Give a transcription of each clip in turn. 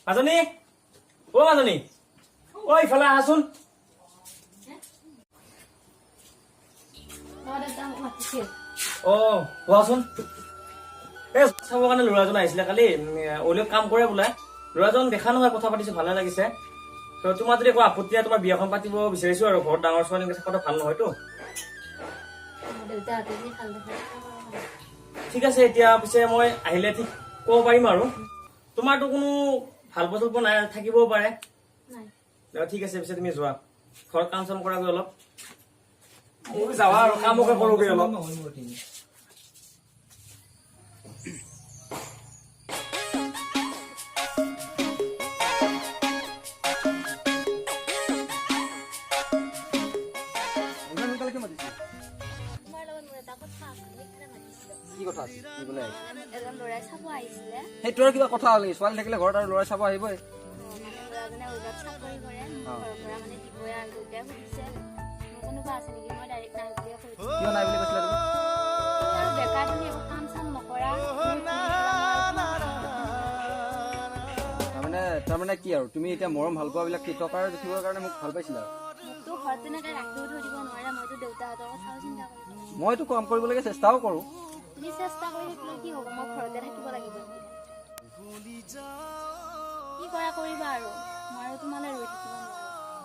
মাজনী ও মাজনী ঐ ইফালে আহাচোন কোৱাচোন এই চাবৰ কাৰণে ল'ৰাজন আহিছিলে কালি অলিও কাম কৰে বোলে ল'ৰাজন দেখা নহয় কথা পাতিছো ভালে লাগিছে তোমাৰ যদি একো আপত্তি নাই তোমাৰ বিয়াখন পাতিব বিচাৰিছো আৰু ঘৰত ডাঙৰ ছোৱালী থকাটো ভাল নহয়তো ঠিক আছে এতিয়া পিছে মই আহিলে ঠিক ক'ব পাৰিম আৰু তোমাৰতো কোনো ভাল বস্তু নাই থাকিবও পাৰে ঠিক আছে পিছে তুমি যোৱা ঘৰত কাম চাম কৰাগৈ অলপ যাবা আৰু কামকে কৰোগৈ অলপ সেইটোৰ কিবা কথা হ'ল ছোৱালী থাকিলে ঘৰত আৰু ল'ৰাই চাব আহিবই কিয় নাই বুলি কৈছিলে তাৰমানে কি আৰু তুমি এতিয়া মৰম ভাল পোৱাবিলাক টকাৰ দেখিবৰ কাৰণে মোক ভাল পাইছিলা মইতো কাম কৰিবলৈকে চেষ্টাও কৰো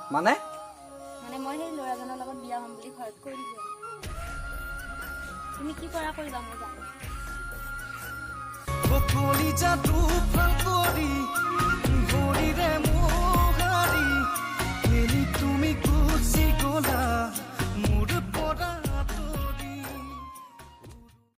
মানে মই সেই ল'ৰাজনৰ লগত বিয়া হ'ম বুলি ঘৰত কৈ দিলো তুমি কি কৰা কৰিবা মই জানো